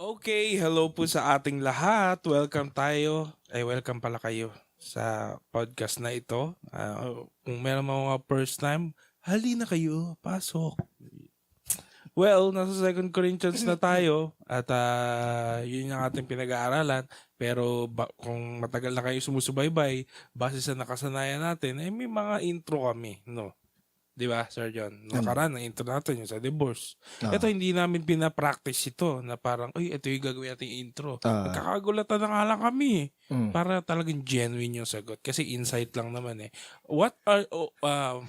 Okay, hello po sa ating lahat. Welcome pala kayo sa podcast na ito. Kung meron mga first time, halina kayo, pasok. Well, nasa 2 Corinthians na tayo at yun yung ating pinag-aaralan. Pero kung matagal na kayo sumusubaybay, base sa nakasanayan natin, may mga intro kami, no? Di ba, Sir John? Nakaraan, ang intro natin yung sa divorce. Ito, hindi namin pinapractice ito na parang, ito yung gagawin natin intro. Nagkakagulatan na nga lang kami para talagang genuine yung sagot. Kasi insight lang naman eh.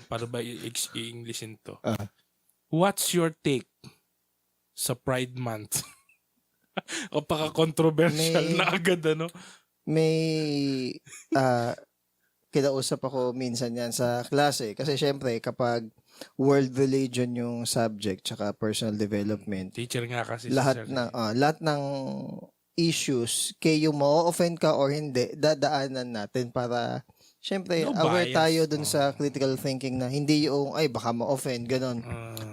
Para ba i-English ito? What's your take sa Pride Month? O paka-controversial na agad, ano? May kinausap ako minsan yan sa klase kasi syempre kapag world religion yung subject tsaka personal development, Teacher nga kasi lahat ng issues kayo mo-offend ka or hindi, dadaanan natin para syempre aware tayo dun sa critical thinking na hindi yung baka ma-offend ganon.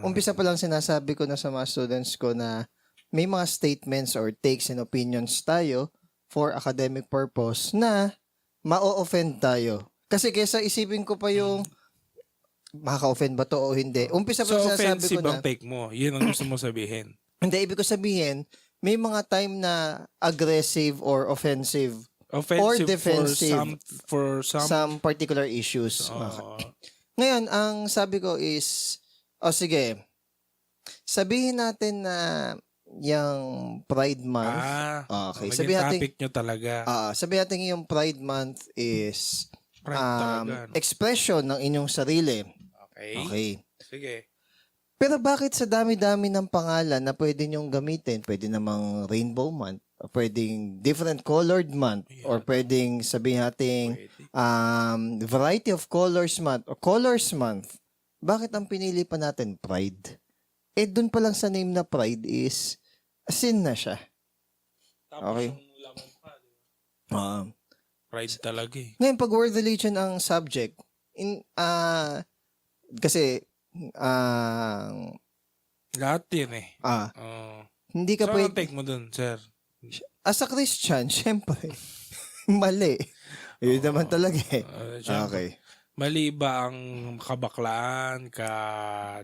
Umpisa pa lang sinasabi ko na sa mga students ko na may mga statements or takes and opinions tayo for academic purpose na ma-offend tayo. Kasi kesa isipin ko pa yung makaka-offend ba to o hindi. Umpisa pa So, sinasabi ko offensive ang na take mo. Yun ang gusto mo sabihin. hindi, ibig ko sabihin may mga time na aggressive or offensive or defensive for some particular issues. Ngayon, ang sabi ko is sige, sabihin natin na yung Pride Month. Okay. Sabihin natin, topic nyo talaga. Sabihin natin yung Pride Month is Pride expression ng inyong sarili. Okay. Sige. Pero bakit sa dami-dami ng pangalan na pwede nyong gamitin? Pwede namang Rainbow Month, o pwedeng different colored month, or pwedeng sabihin natin variety of colors month, or colors month. Bakit ang pinili pa natin Pride? Dun pa lang sa name na Pride is sin na siya. Okay. Pride talaga eh. Ngayon, pag world religion ang subject, kasi, lahat yun eh. hindi ka so, take mo dun, sir? As a Christian, syempre, mali. Yun naman talaga eh. Okay. Mali ba ang kabaklaan,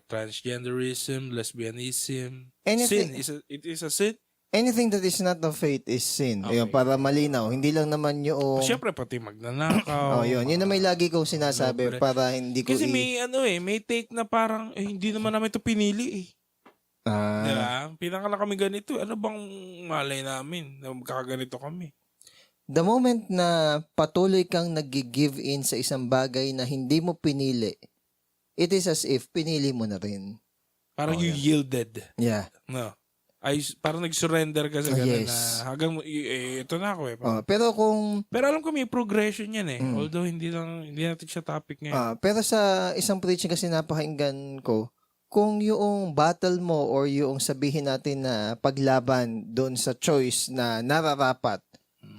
transgenderism, lesbianism? Sin? It is a sin? Anything that is not of faith is sin. Okay. Ayun, para malinaw. Hindi lang naman yung... Siyempre, pati magnanakaw. Yun na may lagi kong sinasabi para hindi ko... Kasi may take na parang, hindi naman namin ito pinili eh. Diba? Pinaka na kami ganito. Ano bang malay namin na magkakaganito kami? The moment na patuloy kang nag-give in sa isang bagay na hindi mo pinili, it is as if pinili mo na rin. Parang you yielded. Yeah. No. Parang nag-surrender ka sa ganun na hanggang ito na ako eh. Pero alam ko may progression yan eh. Although hindi natin siya topic ngayon. Pero sa isang preaching kasi napakinggan ko, kung yung battle mo or yung sabihin natin na paglaban doon sa choice na nararapat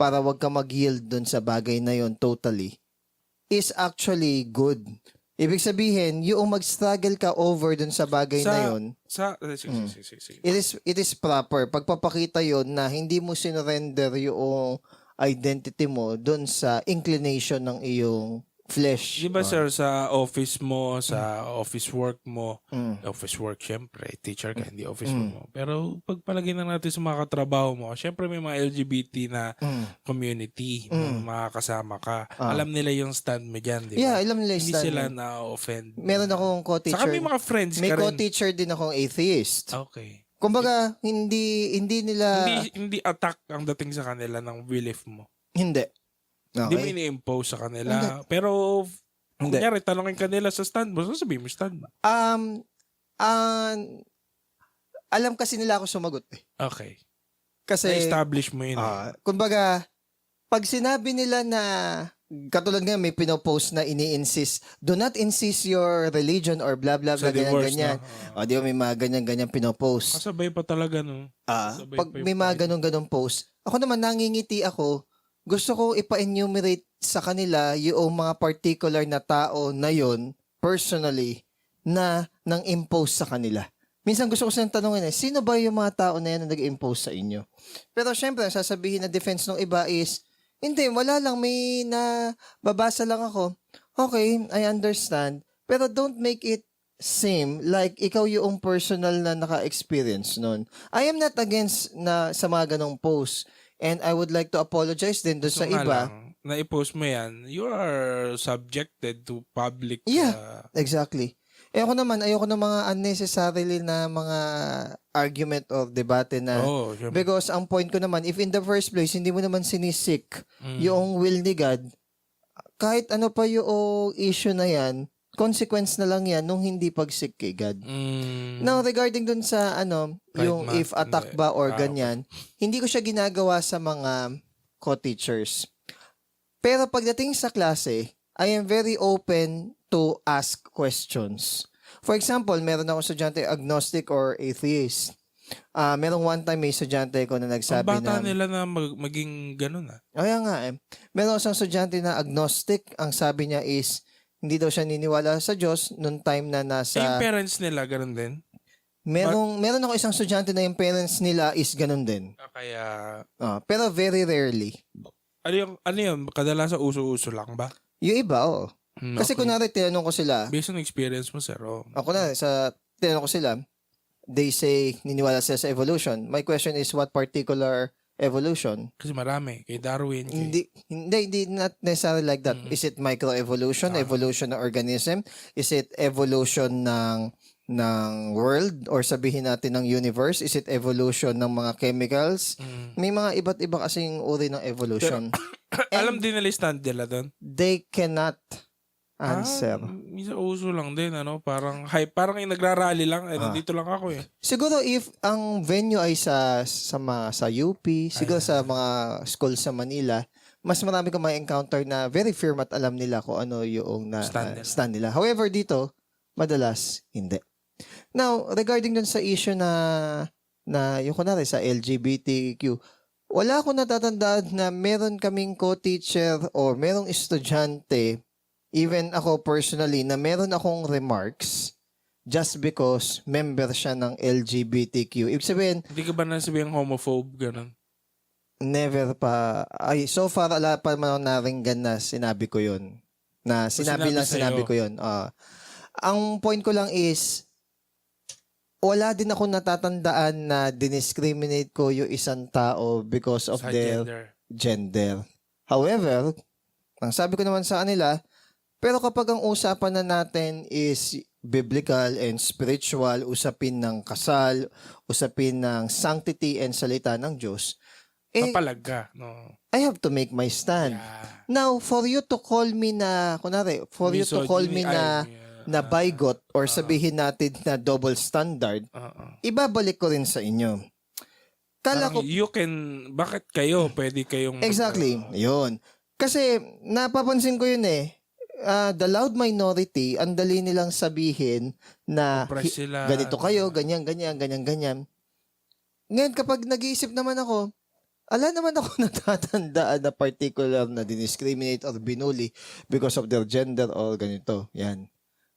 para wag ka mag-yield doon sa bagay na yon totally, is actually good. Ibig sabihin, yung mag-struggle ka over dun sa bagay na yun, it is proper. Pagpapakita yon na hindi mo sinurrender yung identity mo dun sa inclination ng iyong flesh. Di ba sir, sa office mo, sa office work mo, office work syempre, teacher ka, hindi office work mo. Pero pagpalagay na natin sa mga katrabaho mo, syempre may mga LGBT na community, mga kasama ka. Alam nila yung stand mo dyan, di ba? Yeah, alam nila yung stand. Hindi sila na-offend. Meron akong co-teacher. Saka may mga friends ka rin. May co-teacher din akong atheist. Okay. Kumbaga, hindi nila... Hindi attack ang dating sa kanila ng belief mo. Hindi. Okay. Hindi mo ini-impose sa kanila. Hindi. Pero, kunyari, tanongin kanila sa stand mo, sasabihin mo stand mo. Alam kasi nila ako sumagot eh. Okay. Kasi, na-establish mo yun. Kumbaga, pag sinabi nila na, katulad nga may pinopost na ini-insist, do not insist your religion or blah blah blah, ganyan-ganyan. No? Di ba may mga ganyan-ganyan pinopost. Kasabay pa talaga, no? Pag may mga ganun-ganun post, ako naman nangingiti ako, gusto ko ipa-enumerate sa kanila yung mga particular na tao na yon personally na nang impose sa kanila. minsan gusto ko silang tanongin sino ba yung mga tao na yan na nag-impose sa inyo? Pero syempre, ang sasabihin na defense ng iba is, hindi, wala lang, may babasa lang ako. Okay, I understand. Pero don't make it seem like ikaw yung personal na naka-experience nun. I am not against na sa mga ganong post. And I would like to apologize din doon sa nga iba. lang, na-post mo yan, you are subjected to public. Yeah, exactly. Eh ako naman, ayoko ng mga unnecessarily na mga argument or debate na syempre. because ang point ko naman, if in the first place, hindi mo naman sinisik yung will ni God, kahit ano pa yung issue na yan, consequence na lang yan nung hindi pagsik kay God. Now, regarding dun sa yung if attack ba or ganyan, hindi ko siya ginagawa sa mga co-teachers. Pero pagdating sa klase, I am very open to ask questions. For example, meron ako estudyante agnostic or atheist. Merong one time may estudyante ko na nagsabi ang bata na nila na maging ganun Kaya nga Meron isang estudyante na agnostic, ang sabi niya is hindi daw siya niniwala sa Diyos nung time na nasa yung parents nila ganun din? Meron ako isang estudyante na yung parents nila is ganun din. Kaya Pero very rarely. ano yun? Kadalasan uso-uso lang ba? Yung iba, oo. Kasi kunwari tinanong ko sila, based on experience mo, sir. ako na, tinanong ko sila, they say niniwala sila sa evolution. My question is, what particular evolution? Kasi marami. Kay Darwin. Hindi, not necessarily like that. Is it microevolution, evolution ng organism? Is it evolution ng world or sabihin natin ng universe? Is it evolution ng mga chemicals? May mga iba't iba kasing uri ng evolution. Alam din nila yung stand nila doon? They cannot answer. Minsan uso lang din, parang hype, parang yung nagrarally lang, nandito lang ako Siguro if ang venue ay sa UP, siguro sa mga school sa Manila, mas marami kang ma-encounter na very firm at alam nila kung ano yung stand nila. However, dito, madalas, hindi. Now, regarding dun sa issue na yung kunwari sa LGBTQ, wala akong natatandaan na meron kaming co-teacher or merong estudyante, even ako personally, na meron akong remarks just because member siya ng LGBTQ. Ibig sabihin, hindi ka ba nasabing homophobe, ganun? Never pa. Ay, so far, wala pa man ako naringgan na sinabi ko yun. Na sinabi ko yun. Ang point ko lang is, wala din ako natatandaan na diniscriminate ko yung isang tao because of their gender. However, ang sabi ko naman sa kanila, pero kapag ang usapan na natin is biblical and spiritual, usapin ng kasal, usapin ng sanctity and salita ng Diyos, papalag ka, no? I have to make my stand. Yeah. Now, for you to call me na, na bigot or sabihin natin na double standard, ibabalik ko rin sa inyo. Bakit kayo, pwede kayong... Exactly, yun. Kasi, napapansin ko yun the loud minority, ang dali nilang sabihin na ganito kayo, ganyan. Ngayon, kapag nag-iisip naman ako, naman ako natatandaan na particular na diniscriminate or binuli because of their gender or ganito. Yan.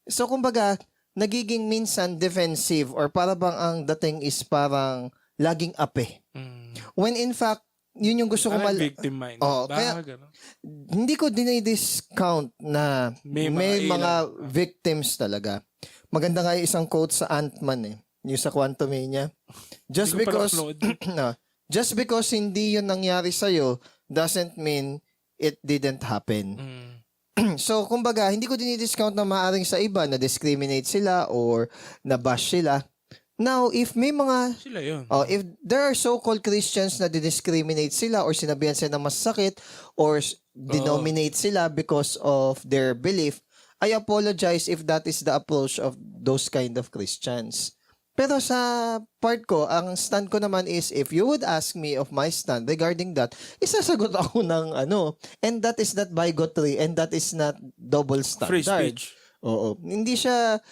So, kumbaga, nagiging minsan defensive or para bang ang dating is parang laging ape. When in fact, yun yung gusto ko victim mind. Kaya, hindi ko dinidiscount na may mga victims talaga. Maganda nga yung isang quote sa Ant-Man yung sa Quantumania. Just because hindi yun nangyari sa'yo doesn't mean it didn't happen. So, kumbaga, hindi ko dinidiscount na maaring sa iba na discriminate sila or na bash sila. Now, if may mga... Sila yun. If there are so-called Christians na discriminate sila or sinabihan sila ng masakit or denominate sila because of their belief, I apologize if that is the approach of those kind of Christians. Pero sa part ko, ang stand ko naman is, if you would ask me of my stand regarding that, isasagot ako ng and that is not bigotry and that is not double standard. Free speech. Oo. Hindi siya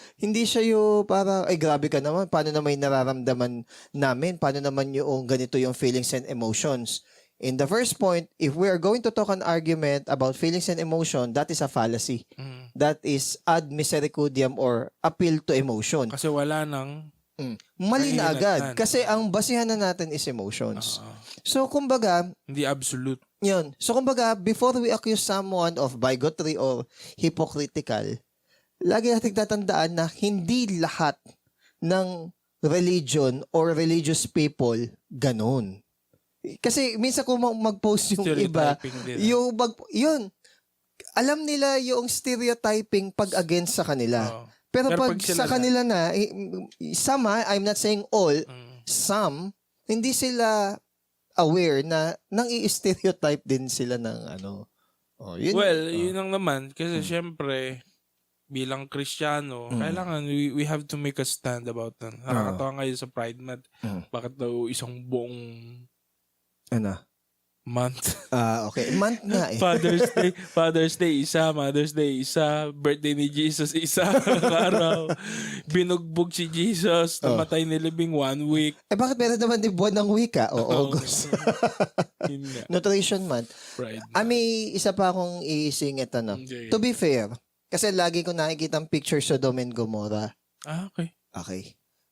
yung parang, ay grabe ka naman, paano naman yung nararamdaman namin, paano naman yung ganito yung feelings and emotions. In the first point, if we are going to talk an argument about feelings and emotion, that is a fallacy. That is ad misericordiam or appeal to emotion. Kasi wala nang Mali na agad. Dahilan. Kasi ang basihan na natin is emotions. Oo. So, kumbaga, Hindi absolute. yun. So, kumbaga, before we accuse someone of bigotry or hypocritical, lagi natin tatandaan na hindi lahat ng religion or religious people ganun. Kasi minsan kung mag-post yung iba, Stereotyping din. yun, alam nila yung stereotyping pag against sa kanila. Oo. Pero Pero pag pag sila sa kanila na, some, I'm not saying all, Mm. some, hindi sila aware na nang i-stereotype din sila ng ano. Oh, yun, Yun lang naman. Kasi syempre, bilang Kristiyano, kailangan we have to make a stand about that. Nakakatawa ngayon sa Pride Month. Bakit daw isang buong ano? month? Okay. Month nga eh. Father's Day isa, Mother's Day isa, birthday ni Jesus isa, araw. Binugbog si Jesus, namatay ni Libing 1 week. Bakit meron naman din buwan ng wika? August. Yun nga, Nutrition Month. Pride. May isa pa akong isingit ano. Okay. To be fair, kasi lagi ko nakikita ang picture sa Sodom and Gomorrah. Okay. Okay.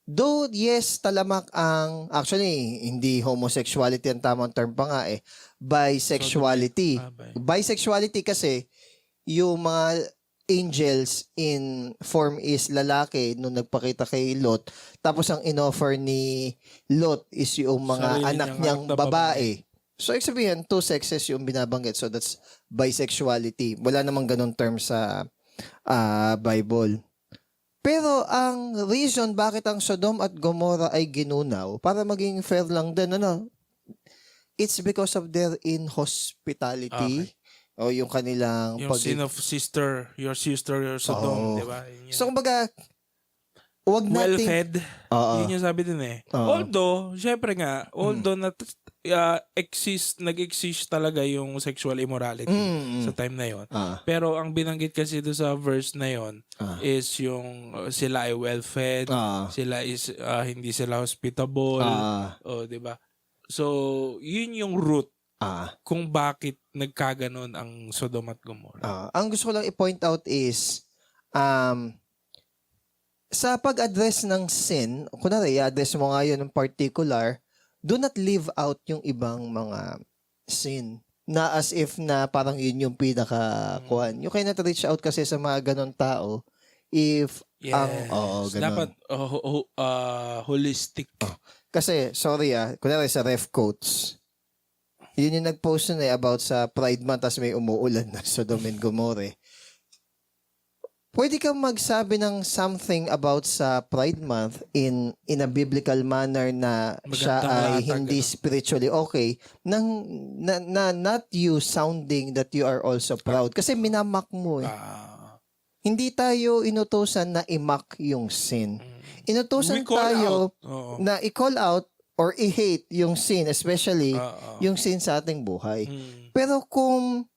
Though, yes, talamak ang, actually, hindi homosexuality ang tamang term pa nga eh. Bisexuality. Bisexuality kasi, yung mga angels in form is lalaki nung nagpakita kay Lot. Tapos ang inoffer ni Lot is yung mga Sarili anak niyang niyang anak na babae. So, ibig sabihin, two sexes yung binabanggit. So, that's bisexuality. Wala namang ganun term sa Bible. Pero ang reason bakit ang Sodom at Gomorrah ay ginunaw, para maging fair lang din, it's because of their inhospitality. Okay. O yung kanilang Yung sin of your Sodom, di ba? Yun yun. So, kumbaga, wag natin... Well-fed. Yun yung sabi din eh. Although, syempre nga, nag-exist talaga yung sexual immorality sa time na yon. Pero ang binanggit kasi doon sa verse na yon is yung sila ay well-fed, sila is hindi sila hospitable, di ba? So, yun yung root kung bakit nagkaganon ang Sodom at Gomorrah. Ang gusto ko lang i-point out is, sa pag-address ng sin, kunwari, i-address mo nga yun in particular, do not leave out yung ibang mga sin na as if na parang yun yung pinaka-kuhan. You cannot reach out kasi sa mga ganon tao if Yes. ganon. Dapat holistic. Kasi, sorry kunwari sa ref quotes, yun yung nag-post nun about sa Pride Month tas may umuulan na Sodom and Gomorrah. Pwede kang magsabi ng something about sa Pride Month in a biblical manner na siya ay hindi spiritually okay na not you sounding that you are also proud. Kasi minamak mo eh. Hindi tayo inutusan na i-mock yung sin. Inutusan tayo na i-call out or i-hate yung sin, especially yung sin sa ating buhay. Pero kung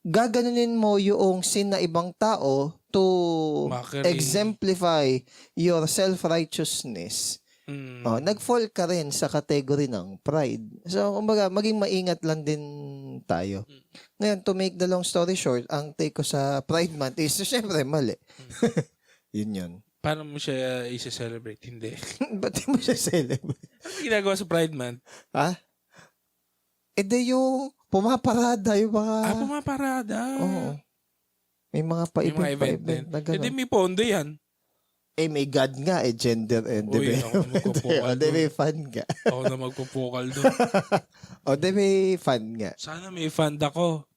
gaganunin mo yung sin na ibang tao to exemplify your self-righteousness, nag-fall ka rin sa category ng pride. So, kumbaga, maging maingat lang din tayo. Ngayon, to make the long story short, ang take ko sa Pride Month is, syempre, mali. Yun. Paano mo siya i-celebrate? Hindi. Ba't di mo siya celebrate? Ano ginagawa sa Pride Month? Yung pumaparada, yung mga... Pumaparada. Oo. May mga pa-event na gano'n. Hindi, may pondo yan. May God nga, gender and Uy, ako magpupukal doon. may fun nga. Ako na magpupukal doon. may fun nga. Sana may fund ako.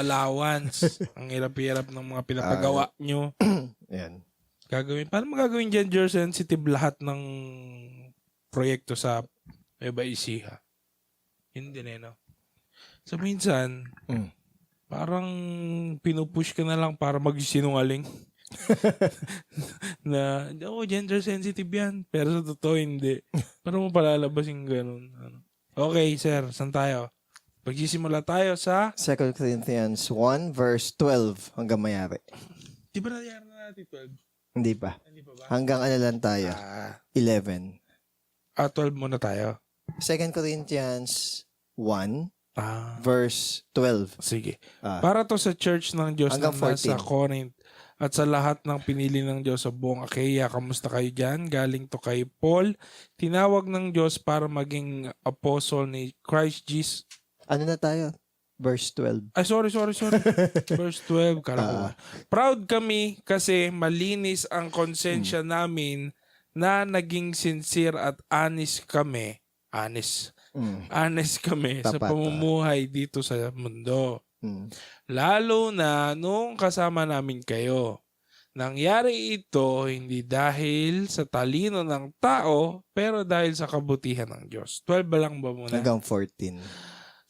Allowance. Ang hirap-hirap ng mga pinapagawa nyo. Yan. Paano magagawin gender sensitive lahat ng proyekto sa Nueva Ecija? Yun din no? So minsan, parang pinupush ka na lang para magsinungaling. Na, gender sensitive yan. Pero sa totoo, hindi. Para mo palalabas yung ganun. Okay, sir. Saan tayo? Pagsisimula tayo sa... 2 Corinthians 1 verse 12 hanggang mayari. Di ba nangyari na natin 12? Hindi pa. Hindi pa ba? Hanggang ano lang tayo? 11. 12 muna tayo. 2 Corinthians 1 verse 12. Sige. Para to sa church ng Diyos na hanggang nasa 14. Corinth. at sa lahat ng pinili ng Diyos sa buong Achaia. Kamusta kayo dyan? Galing to kay Paul, tinawag ng Diyos para maging apostle ni Christ Jesus. Ano na tayo? Verse 12. Ay, sorry. Verse 12, kala ko. Proud kami kasi malinis ang konsensya namin na naging sincere at honest kami. Honest kami sa Tapat, pamumuhay dito sa mundo. Lalo na nung kasama namin kayo. Nangyari ito hindi dahil sa talino ng tao, pero dahil sa kabutihan ng Diyos. 12 ba lang ba muna? Hanggang 14.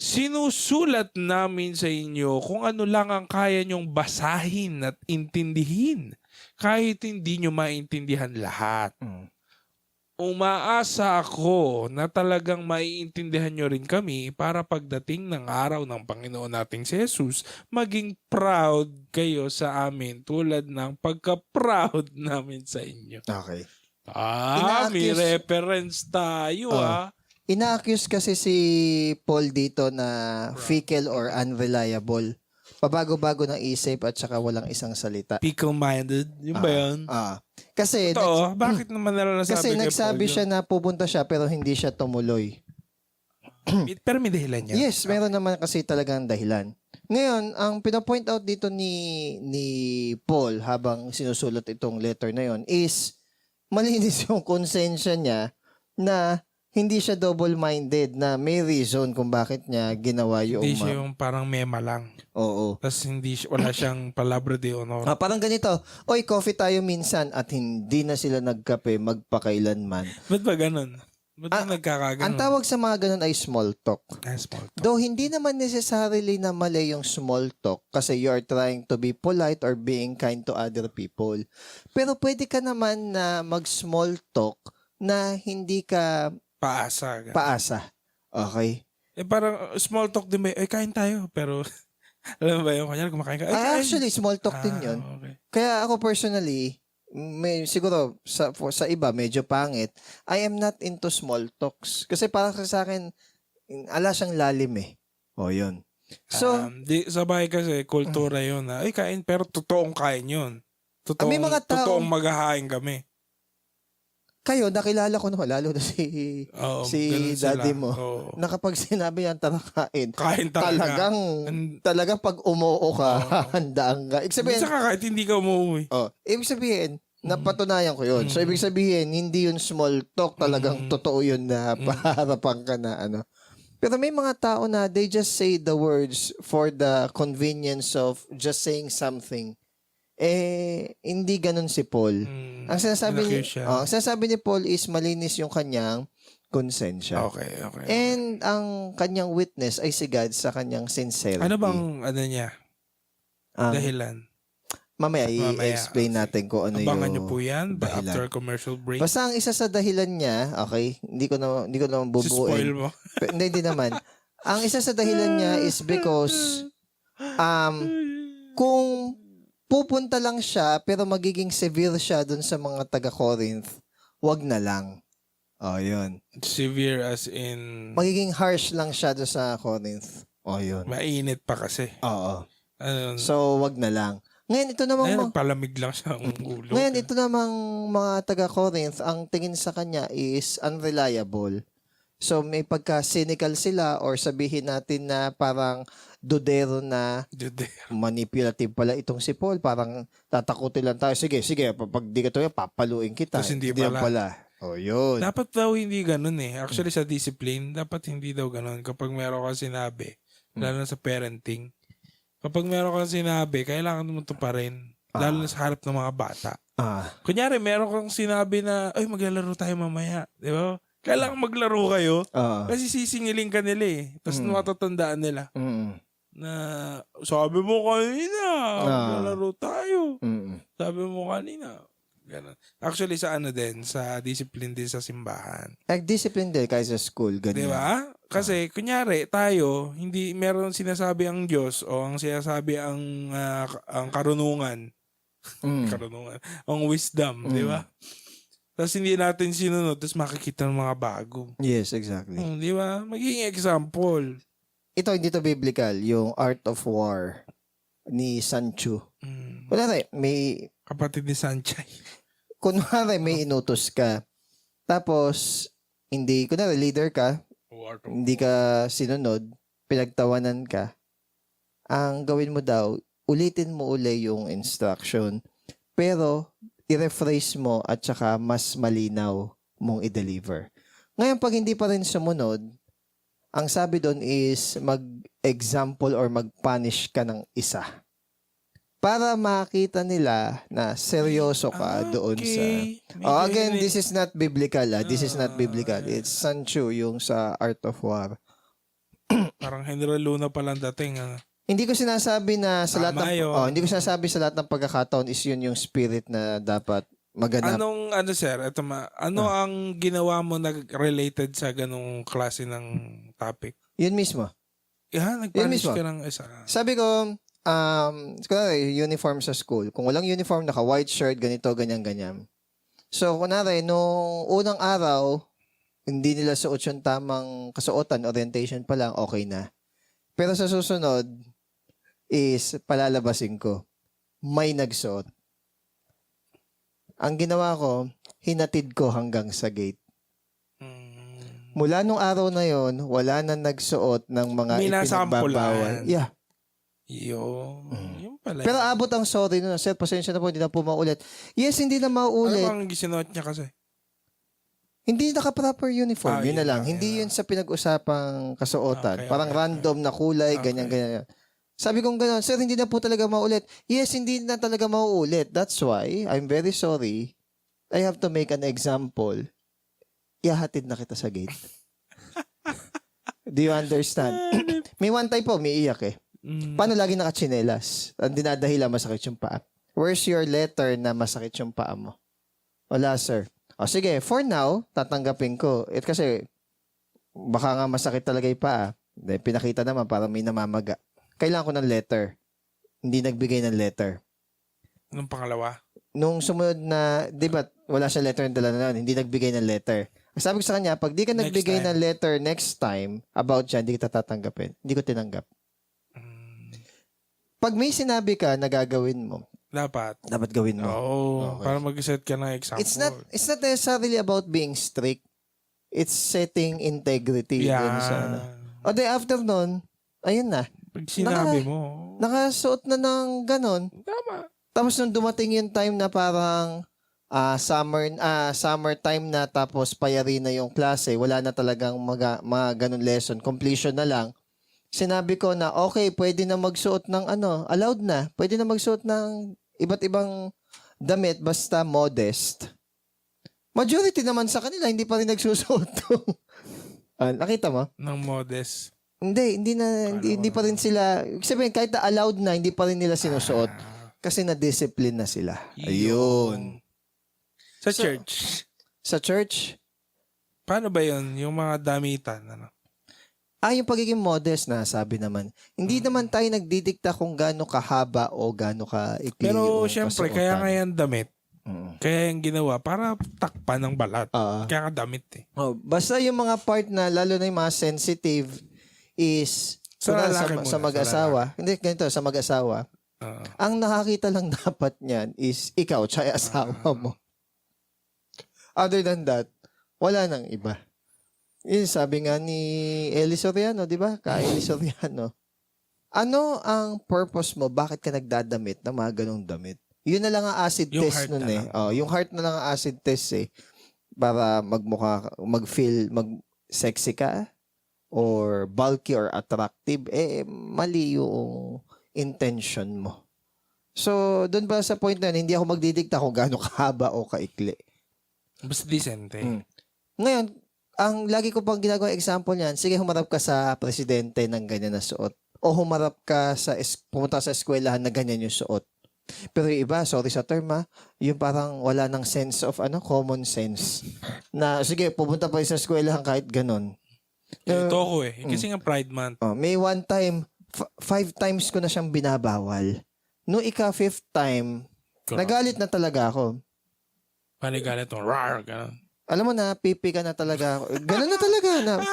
Sinusulat namin sa inyo kung ano lang ang kaya nyong basahin at intindihin kahit hindi nyo maintindihan lahat. Umaasa ako na talagang maiintindihan nyo rin kami para pagdating ng araw ng Panginoon nating si Jesus, maging proud kayo sa amin tulad ng pagka-proud namin sa inyo. Okay. May reference tayo Ina-accuse kasi si Paul dito na fickle or unreliable. Pabago-bago ng isip at saka walang isang salita. Pickle-minded. Yung ba yun? Kasi bakit naman nila nasabi kasi nagsabi siya na pupunta siya pero hindi siya tumuloy. Pero may dahilan niya. Yes, meron naman kasi talagang dahilan. Ngayon, ang pinapoint out dito ni Paul habang sinusulat itong letter na yon is malinis yung konsensya niya na hindi siya double-minded na may reason kung bakit niya ginawa yung... Hindi siya yung parang mema lang. Oo. Tapos wala siyang palabra de honor. Parang ganito, oy, coffee tayo minsan at hindi na sila nagkape magpakailanman. Ba't ba ganun? Ba't ba nagkakaganon? Ang tawag sa mga ganun ay small talk. Small talk. Though hindi naman necessarily na mali yung small talk kasi you are trying to be polite or being kind to other people. Pero pwede ka naman na mag-small talk na hindi ka paasa. Okay? Parang small talk din ba? Kain tayo. Pero, alam mo ba yung kanyang kumakain ka? Kain. Actually, small talk din yun. Okay. Kaya ako personally, siguro sa iba medyo pangit, I am not into small talks. Kasi parang sa akin, ala siyang lalim eh. Yun. So, sa bahay kasi, kultura yun na, kain, pero totoong kain yun. May mga Totoong maghahain kami. Kayo, nakilala ko naman, lalo na si daddy mo, na kapag sinabi yan, tara kain talagang pag umuo ka, handaan ka. Ibig sabihin, kahit hindi ka umuwi. Ibig sabihin, napatunayan ko yun. So, ibig sabihin, hindi yun small talk, talagang totoo yun na paharapan ka na ano. Pero may mga tao na they just say the words for the convenience of just saying something. Hindi ganun si Paul. Ang sinasabi ni Paul is malinis yung kanyang konsensya. Okay. And ang kanyang witness ay si God sa kanyang sincerity. Ano bang niya? Dahilan? Mamaya i-explain natin kung ano Abangan yung niyo po yan dahilan. after commercial break. Basta ang isa sa dahilan niya, okay, hindi ko naman bubuuin. Spoil mo. Hindi naman. Ang isa sa dahilan niya is because kung pupunta lang siya pero magiging severe siya dun sa mga taga-Corinth, wag na lang. Yun. Severe as in... Magiging harsh lang siya dun sa Corinth. Yun. Mainit pa kasi. Oo. So, wag na lang. Ngayon, ito namang... palamig lang siya ang ulo. Ngayon, ito namang mga taga-Corinth, ang tingin sa kanya is unreliable. So, may pagka-cynical sila or sabihin natin na parang dudero na manipulative pala itong si Paul. Parang tatakutin lang tayo. Sige, pag di ka to papaluin kita. Tapos hindi pala. Yun. Dapat daw hindi ganun eh. Actually sa discipline, dapat hindi daw ganun. Kapag meron kang sinabi, lalo na sa parenting, kapag meron kang sinabi, kailangan mo ito pa rin. Lalo na sa harap ng mga bata. Kunyari, meron kang sinabi na, maglalaro tayo mamaya. Di ba? Kailangan maglaro kayo. Kasi sisingiling ka nila eh. Tapos matatandaan nila. Na sabi mo kanina, maglalaro tayo. Sabi mo kanina. Ganun. Actually sa sa discipline din sa simbahan. Discipline din kahit sa school. Ganyan. Di ba? Kasi kunyari tayo, hindi meron sinasabi ang Diyos o ang sinasabi ang karunungan. Karunungan. Ang wisdom. Di ba? Tapos hindi natin sinunod, tapos makikita ng mga bago. Yes, exactly. Di ba? Magiging example. Ito, hindi to biblical, yung art of war. ni Sancho. Mm. Kunwari, may Kapatid ni Sanchay. may inutos ka. Tapos, kunwari, leader ka, hindi ka sinunod, pinagtawanan ka, ang gawin mo daw, ulitin mo uli yung instruction. Pero, i-rephrase mo at saka mas malinaw mong i-deliver. Ngayon, pag hindi pa rin sumunod, ang sabi doon is mag-example or mag-punish ka ng isa. Para makita nila na seryoso ka doon sa... again, this is not biblical. This is not biblical. It's Sancho, yung sa Art of War. Parang General Luna palang dating. Hindi ko sinasabi na sa lahat Tama ng... yun. hindi ko sinasabi sa lahat ng pagkakataon is yun yung spirit na dapat maganap. Sir? Ano ang ginawa mo related sa ganong klase ng topic? Yun mismo. Nag-punish ka ng isa. Sabi ko, kunwari, uniform sa school. Kung walang uniform, naka-white shirt, ganito, ganyan. So, kunwari, nung unang araw, hindi nila suot yung tamang kasuotan, orientation pa lang, okay na. Pero sa susunod, is palalabasin ko. May nagsuot. Ang ginawa ko, hinatid ko hanggang sa gate. Mula nung araw na yon, wala na nagsuot ng mga ipinagbabawal. Yeah. Yung pala. Pero abot ang sorry nun. Sir, pasensya na po, hindi na po maulit. Yes, hindi na maulit. Ano bang gisinuot niya kasi? Hindi naka-proper uniform. Yun na lang. yun Hindi yun sa pinag-usapang kasuotan. Okay, Parang random na kulay, ganyan. Sabi kong gano'n, sir, hindi na po talaga maulit. Yes, hindi na talaga mauulit. That's why, I'm very sorry. I have to make an example. Ihahatid na kita sa gate. Do you understand? May one time po, may iyak eh. Paano lagi nakachinelas? Ang dinadahila, masakit yung paa. Where's your letter na masakit yung paa mo? Wala, sir. O sige, for now, tatanggapin ko. Kasi, baka nga masakit talaga yung paa. Pinakita naman para may namamaga. Kailangan ko ng letter. Hindi nagbigay ng letter. Nung pangalawa? Nung sumunod na, di ba, wala siya letter yung dala na nun, hindi nagbigay ng letter. Sabi ko sa kanya, pag di ka nagbigay ng letter next time about siya, hindi kita tatanggapin. Hindi ko tinanggap. Pag may sinabi ka na gagawin mo, dapat gawin mo. Okay. Para mag-set ka ng example. It's not necessarily about being strict. It's setting integrity. O di after nun, ayun na. Pag sinabi mo. Nakasuot na ng ganon. Tama. Tapos nung dumating yung time na parang summer time na tapos payari na yung klase, wala na talagang mga ganon lesson, completion na lang. Sinabi ko na okay, pwede na magsuot ng allowed na. Pwede na magsuot ng iba't ibang damit basta modest. Majority naman sa kanila hindi pa rin nagsusuot. Nakita mo? Ng modest. Hindi pa rin sila. Sabihin, kahit na allowed na, hindi pa rin nila sinusuot. Kasi na-discipline na sila. Ayun. Sa church? Sa church? Paano ba yun? Yung mga damitan, yung pagiging modest na, sabi naman. Hindi naman tayo nagdidikta kung gaano kahaba o gaano kaikli. Pero syempre, kaya nga yan damit. Kaya yung ginawa, para takpan ng balat. Kaya nga damit eh. Basta yung mga part na, lalo na yung mga sensitive, is sa mag-asawa. Hindi, ganito, sa mag-asawa. Ang nakakita lang dapat niyan is ikaw, tsaya asawa mo. Other than that, wala nang iba. Sabi nga ni Eli Soriano, di ba? Eli Soriano. Ano ang purpose mo? Bakit ka nagdadamit ng mga ganong damit? Yun na lang ang acid test nun eh. Yung heart na lang ang acid test eh. Para mag-feel, sexy ka or bulky or attractive, mali yung intention mo. So, doon ba sa point na yun, hindi ako magdidikta kung gaano kahaba o kaikli. Basta decent eh. Ngayon, ang lagi ko pang ginagawa example niyan, sige humarap ka sa presidente ng ganyan na suot. O humarap ka pumunta sa eskwelahan na ganyan yung suot. Pero yung iba, sorry sa term yung parang wala ng sense of common sense. Na sige, pupunta pa sa eskwelahan kahit ganon. Ito ako eh. Kasi nga Pride Month. May one time, 5 times ko na siyang binabawal. No ika-5th time, nagalit na talaga ako. Panigalit mo, rar, gano'n. Alam mo na, pipi ka na talaga. Ganun na talaga.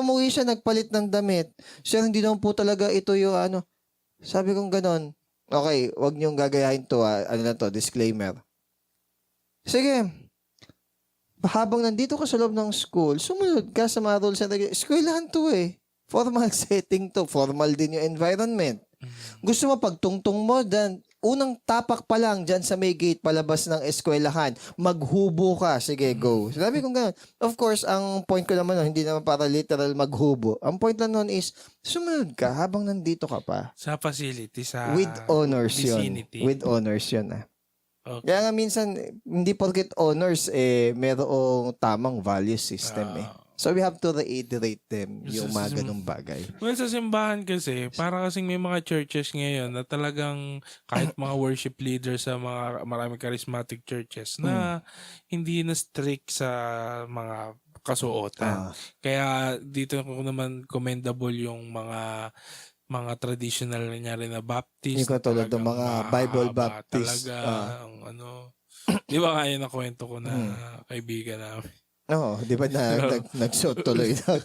Umuwi siya, nagpalit ng damit. Sir, hindi naman po talaga ito yung Sabi kong ganon. Okay, wag niyong gagayahin to. Ano lang to, disclaimer. Sige. Habang nandito ka sa loob ng school, sumunod ka sa mga rules and regulations. Eskwelahan to eh. Formal setting to. Formal din yung environment. Gusto mo pagtungtong mo, dan unang tapak pa lang dyan sa may gate palabas ng eskwelahan, maghubo ka. Sige, go. Sabi kong gano'n. Of course, ang point ko naman nun, hindi naman para literal maghubo. Ang point lang nun is, sumunod ka habang nandito ka pa. Sa facility, sa With honors vicinity. yun. With honors yun Okay. Kaya nga minsan, hindi porket honors, merong tamang value system So we have to reiterate them, yung mga ganung bagay. Well, sa simbahan kasi, para kasing may mga churches ngayon na talagang kahit mga worship leaders sa mga maraming charismatic churches na hindi na strict sa mga kasuotan. Kaya dito ko naman commendable yung mga traditional niya rin na Baptist. Yung katulad ng mga Bible Baptist. Talaga, ang di ba kaya na kwento ko na kaibigan namin? Oo, di ba nagsuot tuloy ng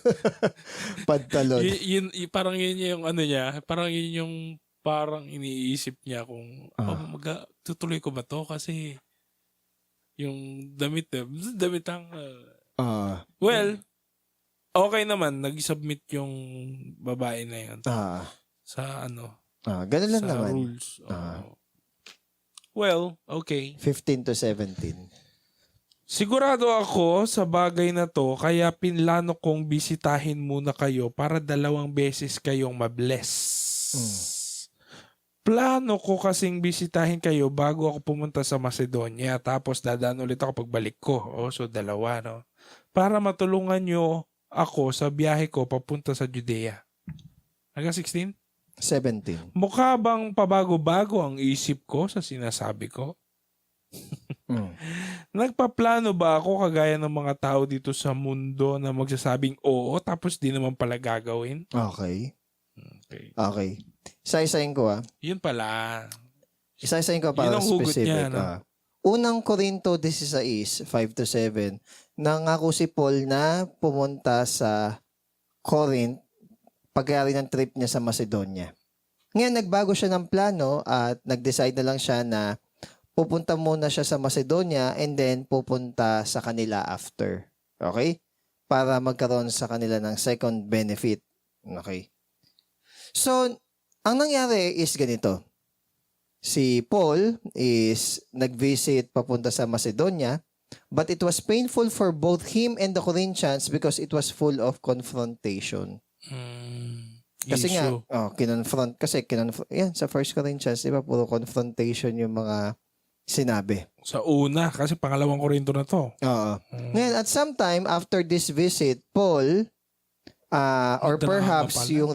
pantalon? Parang yun yung niya, parang yun yung parang iniisip niya kung tutuloy ko ba to kasi yung damit ang well, okay naman, nag-submit yung babae na yun sa ganun lang sa naman. rules. Well, okay. 15 to 17. Sigurado ako sa bagay na to, kaya pinlano kong bisitahin muna kayo para 2 beses kayong mabless. Plano ko kasing bisitahin kayo bago ako pumunta sa Macedonia, tapos dadaan ulit ako pagbalik ko. So 2, no? Para matulungan nyo ako sa biyahe ko papunta sa Judea. Hanggang 16? 17. Mukha bang pabago-bago ang isip ko sa sinasabi ko? Nagpaplano ba ako kagaya ng mga tao dito sa mundo na magsasabing oo tapos di naman pala gagawin? Okay. Isa-isahin ko Yun pala. Isa-isahin ko para specific. Niya, no? Unang Korinto 16, 5 to 7, nangako si Paul na pumunta sa Corinth pagkayari ng trip niya sa Macedonia. Ngayon, nagbago siya ng plano at nag-decide na lang siya na pupunta muna siya sa Macedonia and then pupunta sa kanila after. Okay? Para magkaroon sa kanila ng second benefit. Okay? So, ang nangyari is ganito. Si Paul is nag-visit papunta sa Macedonia, but it was painful for both him and the Corinthians because it was full of confrontation. Kasi issue. Yan, sa 1 Corinthians, di ba, puro confrontation yung mga sinabi. Sa una, kasi pangalawang Korinto na to. Ngayon, at some time after this visit, Paul, or perhaps yung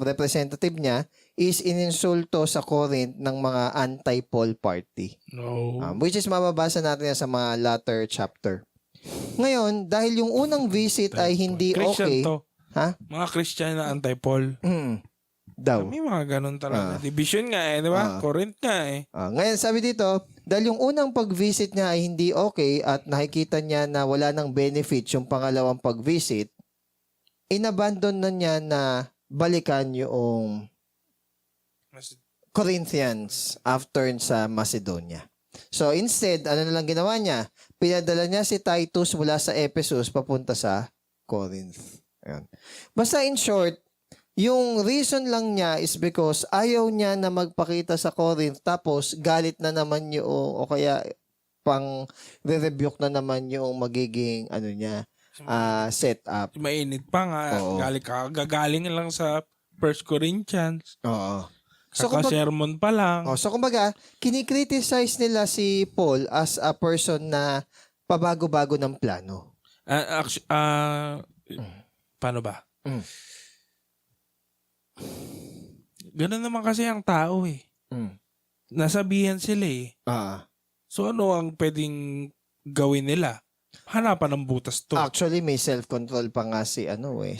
representative niya, is ininsulto sa Corinth ng mga anti-Paul party. No. Which is mababasa natin yan sa mga latter chapter. Ngayon, dahil yung unang visit ay hindi Christian okay. to. Mga Christian na anti-Paul. Daw. May mga ganun talaga. Division nga di ba? Corinth nga Ngayon, sabi dito, dahil yung unang pag-visit niya ay hindi okay at nakikita niya na wala nang benefit yung pangalawang pag-visit, inabandon na niya na balikan yung Corinthians after sa Macedonia. So instead, ano na lang ginawa niya? Pinadala niya si Titus mula sa Ephesus papunta sa Corinth. Ayan. Basta in short, yung reason lang niya is because ayaw niya na magpakita sa Corinth tapos galit na naman yung o kaya pang re-rebuke na naman yung magiging setup. Mainit pa nga. Gagaling lang sa 1 Corinthians. So, sermon pa lang. So kumbaga, kinikriticize nila si Paul as a person na pabago-bago ng plano. Paano ba? Ganun naman kasi ang tao Nasabihan sila So ano ang pwedeng gawin nila? Hanapan ng butas to. Actually, may self-control pa nga si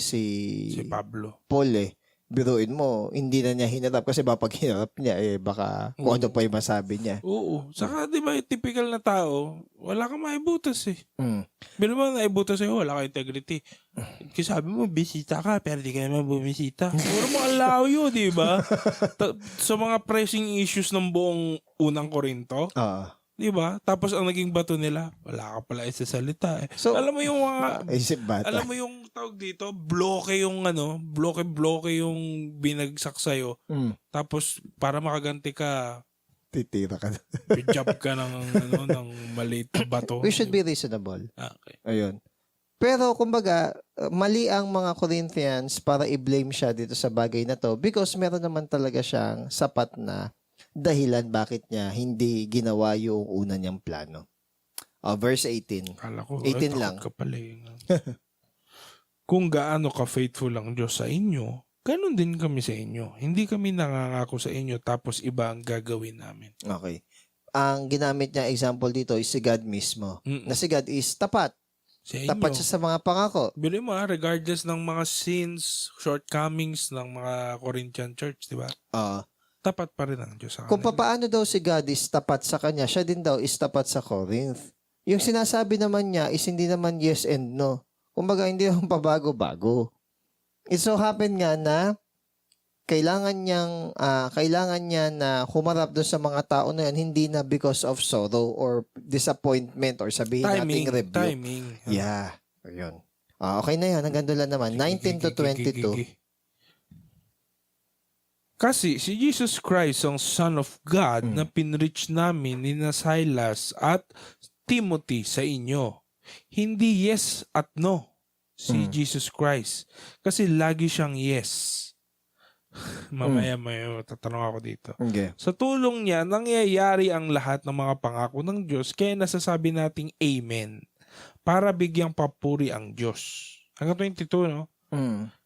si Pablo. Paul biruin mo, hindi na niya hinarap kasi pag hinarap niya, baka kung ano pa yung masabi niya. Oo. Saka, di ba, yung typical na tao, wala kang maibutas eh. Mm. Bilo mo naibutas sa'yo, wala kang integrity. Kasi sabi mo, bisita ka, pero di ka naman bumisita. Puro mga layo, di ba? Sa mga pressing issues ng buong unang Korinto, di ba? Tapos ang naging bato nila, wala ka pala isasalita eh. So, alam mo yung mga, isip bata. alam mo yung tawag dito, bloke yung bloke yung binagsak sa'yo. Tapos para makaganti ka, Titira ka. job ka ng maliit na bato. We should be reasonable. Okay. Ayun. Pero kumbaga, mali ang mga Corinthians para i-blame siya dito sa bagay na to because meron naman talaga siyang sapat na dahilan bakit niya hindi ginawa yung una niyang plano. Verse 18. Kala ko, 18 lang. Ka pala eh. Kung gaano ka-faithful ang Diyos sa inyo, ganun din kami sa inyo. Hindi kami nangangako sa inyo tapos iba ang gagawin namin. Okay. Ang ginamit niya example dito is si God mismo. Na si God is tapat. Sa inyo. Tapat siya sa mga pangako. Bili mo regardless ng mga sins, shortcomings ng mga Corinthian church, di ba? Tapat pa rin ang Diyos sa Kung kanila. paano daw si God is tapat sa kanya, siya din daw is tapat sa Corinth. Yung sinasabi naman niya is hindi naman yes and no. Kumbaga hindi naman pabago-bago. It so happen nga na kailangan niya na humarap doon sa mga tao na yan, hindi na because of sorrow or disappointment or sabihin nating rebuke. Timing. Yeah. Ayun. Okay na yan. Hanggang doon lang naman. 19 to 22. Kasi si Jesus Christ ang Son of God na pinreach namin ni Silas at Timothy sa inyo. Hindi yes at no si Jesus Christ. Kasi lagi siyang yes. Mamaya may tatanong ako dito. Okay. Sa tulong niya, nangyayari ang lahat ng mga pangako ng Diyos kaya nasasabi nating Amen para bigyang papuri ang Diyos. Hanggang 22, no?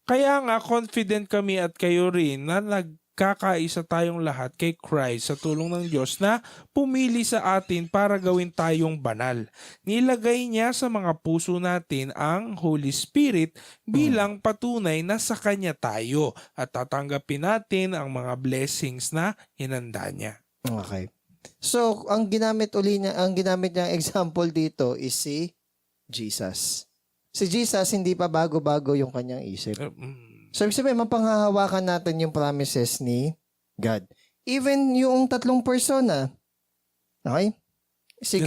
Kaya nga, confident kami at kayo rin na nagkakaisa tayong lahat kay Christ sa tulong ng Diyos na pumili sa atin para gawin tayong banal. Nilagay niya sa mga puso natin ang Holy Spirit bilang patunay na sa Kanya tayo at tatanggapin natin ang mga blessings na hinanda niya. Okay. So, ang ginamit niyang example dito is si Jesus. Si Jesus, hindi pa bago-bago yung kanyang isip. So, ibig sabihin, mapanghahawakan natin yung promises ni God. Even yung tatlong persona. Okay? Si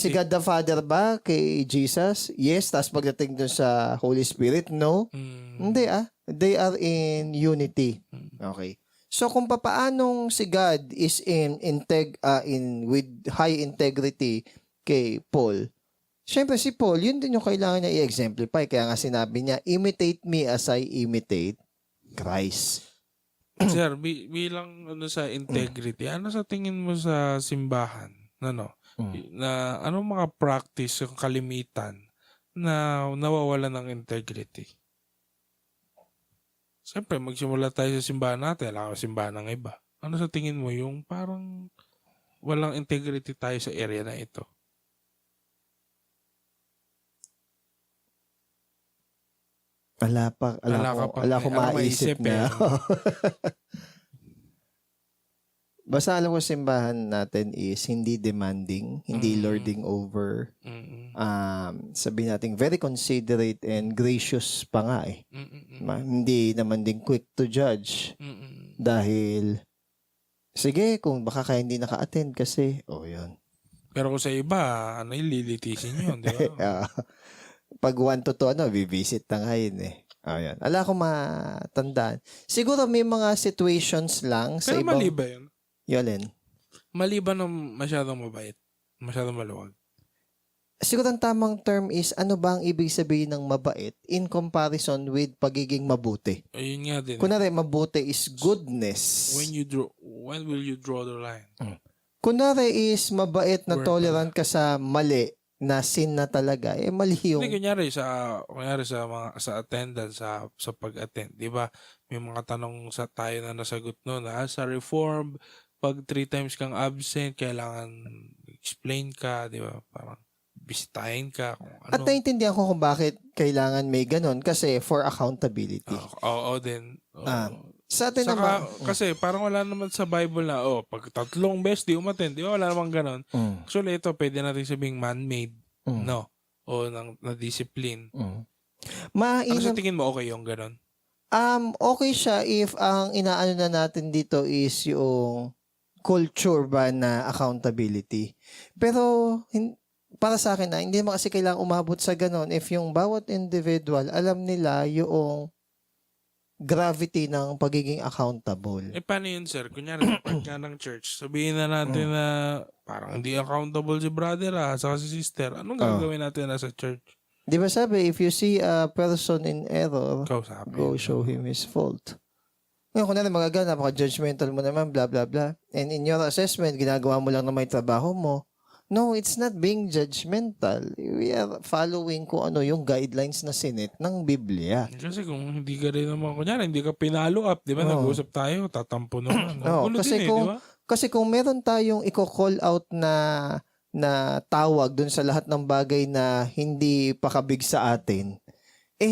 God the Father ba kay Jesus? Yes. Tapos pagdating dun sa Holy Spirit? No. Hindi They are in unity. Okay. So, kung papaanong si God is with high integrity kay Paul, syempre si Paul, yun din yung kailangan niya i-exemplify. Kaya nga sinabi niya, imitate me as I imitate Christ. Sir, bilang sa integrity, ano sa tingin mo sa simbahan? Na ano mga practice yung kalimitan na nawawalan ng integrity? Siyempre, magsimula tayo sa simbahan natin, alam ko simbahan ng iba. Ano sa tingin mo yung parang walang integrity tayo sa area na ito? Wala ko maisip na. Basta alam ko simbahan natin is hindi demanding, hindi lording over. Sabihin natin very considerate and gracious pa nga eh. Hindi naman din quick to judge. Dahil sige, kung baka kaya hindi naka-attend kasi, yun. Pero kung sa iba, ililitisin yun, di ba? Pag 1 to 2, vivisit na ngayon eh. Ayan. Ala ko matandaan. Siguro may mga situations lang sa Pero ibang... mali ba yun? Yolin. Mali ba na masyadong mabait? Masyadong maluwag? Siguro ang tamang term is ano ba ang ibig sabihin ng mabait in comparison with pagiging mabuti? Ayun nga din. Kunwari, mabuti is goodness. When will you draw the line? Kunwari is mabait na tolerant ka sa mali na sin na talaga, mali yung... Hindi, kunyari sa attendance, sa pag-attend, di ba? May mga tanong tayo na nasagot noon, sa reform, pag 3 times kang absent, kailangan explain ka, di ba? Parang bisitahin ka. Kung ano. At naintindihan ko kung bakit kailangan may ganun, kasi for accountability. Oo din. Sa atin Saka, naman. kasi parang wala naman sa Bible na, pag 3 beses di umattend, di ba? Wala namang ganon. Mm, Actually, ito, pwede natin sabing man-made, mm, no? O na-discipline. mm. Ano sa Mainam, tingin mo okay yung ganon? okay siya if ang inaano na natin dito is yung culture ba na accountability. Pero para sa akin na hindi naman kasi kailangang umabot sa ganon if yung bawat individual alam nila yung gravity ng pagiging accountable. Paano yun, sir? Kunyari, sa part nga ng church, sabihin na natin na parang hindi accountable si brother saka si sister. Anong gagawin natin sa church? Di ba sabi, if you see a person in error, Kausapin. go show him his fault. Ngayon, kunwari magagana, napaka-judgmental mo naman, blah, blah, blah. And in your assessment, ginagawa mo lang na may trabaho mo. No, it's not being judgmental. We are following kung ano yung guidelines na sinet ng Biblia. Kasi kung hindi ka rin naman, kunyari, hindi ka pinalo up, di ba? Nag-usap tayo, tatampo naman. Gulo kasi din di ba? Kasi kung meron tayong i-call out na tawag dun sa lahat ng bagay na hindi pakabig sa atin,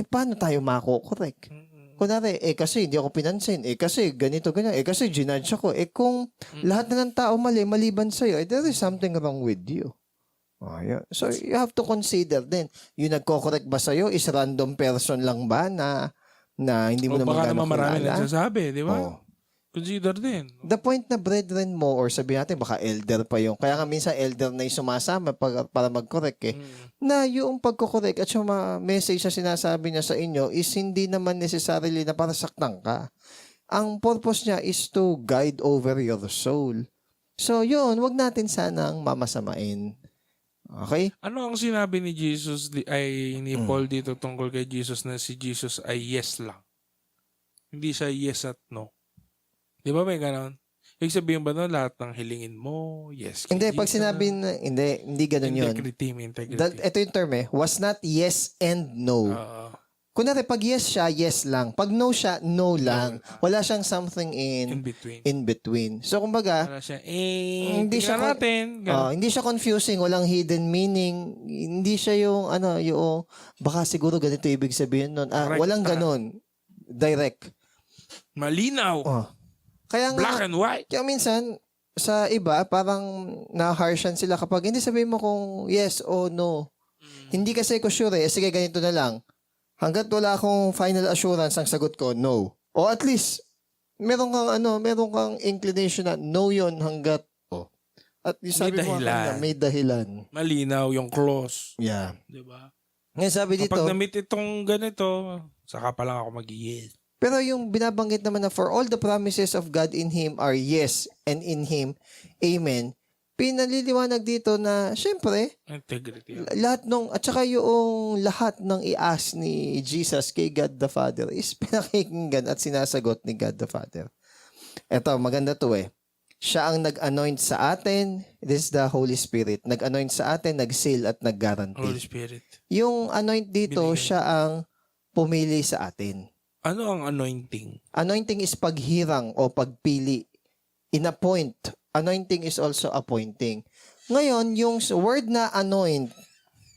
paano tayo mako-correct? Kunwari, kasi hindi ako pinansin, kasi ganito, ganyan, kasi ginudge ako. Kung lahat na ng tao mali, maliban sa'yo, there is something wrong with you. Yeah. So, you have to consider din, yung nagko-correct ba sa'yo is random person lang ba na hindi mo naman baka gano'ng naman marami kilala? nagsasabi, di ba? Oh. Consider din. The point na brethren mo or sabi natin baka elder pa yung kaya nga minsan elder na yung sumasama para mag-correct na yung pagko-correct at yung message na sinasabi niya sa inyo is hindi naman necessarily na para saktan ka. Ang purpose niya is to guide over your soul. So yun, wag natin sanang mamasamain. Okay? Ano ang sinabi ni Jesus ni Paul dito tungkol kay Jesus na si Jesus ay yes lang? Hindi siya yes at no. Di ba may ganon? Ibig sabihin ba nun, lahat ng hilingin mo, yes. Hindi, pag sinabi na, hindi ganun yun. Integrity. Ito yung term was not yes and no. Kunwari, pag yes siya, yes lang. Pag no siya, no lang. Wala siyang something in between. So, kumbaga, Wala siya, hindi siya natin. Hindi siya confusing, walang hidden meaning. Hindi siya yung, baka siguro ganito ibig sabihin nun. Walang ganun. Direct. Malinaw. Kaya nga, Black and white. kaya minsan, sa iba, parang na-harshan sila kapag hindi sabihin mo kung yes o no. Hindi kasi ko sure sige ganito na lang. Hanggat wala akong final assurance, ang sagot ko, no. O at least, meron kang inclination na no yun hanggat, at least sabi mo may dahilan. Malinaw yung clause. Yeah. Diba? Ngayon sabi dito, Kapag na-meet itong ganito, saka pa lang ako mag-yes. pero yung binabanggit naman na for all the promises of God in Him are yes, and in Him, amen. Pinaliliwanag dito na, syempre, Integrity. at saka yung lahat ng i-ask ni Jesus kay God the Father is pinakikinggan at sinasagot ni God the Father. Eto, maganda to Siya ang nag-anoint sa atin. This is the Holy Spirit. Nag-anoint sa atin, nag-seal at nag-guarantee. Holy Spirit. Yung anoint dito, Binigay. siya ang pumili sa atin. Ano ang anointing? Anointing is paghirang o pagpili. In-appoint. Anointing is also appointing. Ngayon, yung word na anoint,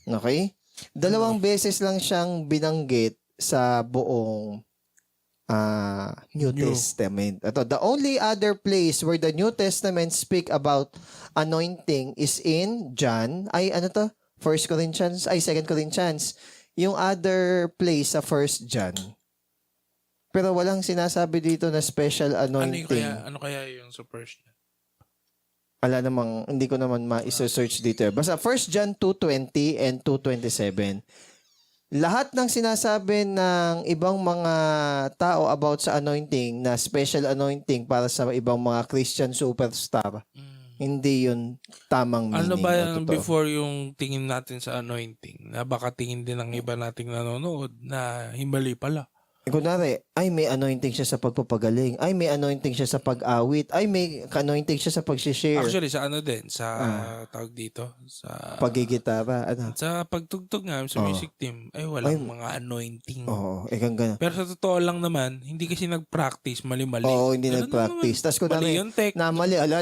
okay? 2 beses lang siyang binanggit sa buong New Testament. Ito, the only other place where the New Testament speak about anointing is in John. 2 Corinthians. Yung other place sa 1 John. Pero walang sinasabi dito na special anointing. Ano kaya yung sa first? Hindi ko naman ma-search dito. Basta 1 John 2:20 and 2:27. Lahat ng sinasabi ng ibang mga tao about sa anointing, na special anointing para sa ibang mga Christian superstar, hindi yun tamang meaning. Ano ba o yan totoo. before yung tingin natin sa anointing? Na baka tingin din ng iba nating nanonood na himbali pala. Kunwari, may anointing siya sa pagpapagaling. May anointing siya sa pag-awit. May anointing siya sa pag-share. Actually, sa tawag dito, sa pagigitara. sa pagtugtog nga sa music team, walang mga anointing. Oo, ganun. Pero sa totoo lang naman, hindi kasi nag-practice, mali-mali. Oo, hindi nag-practice. Tapos kunwari,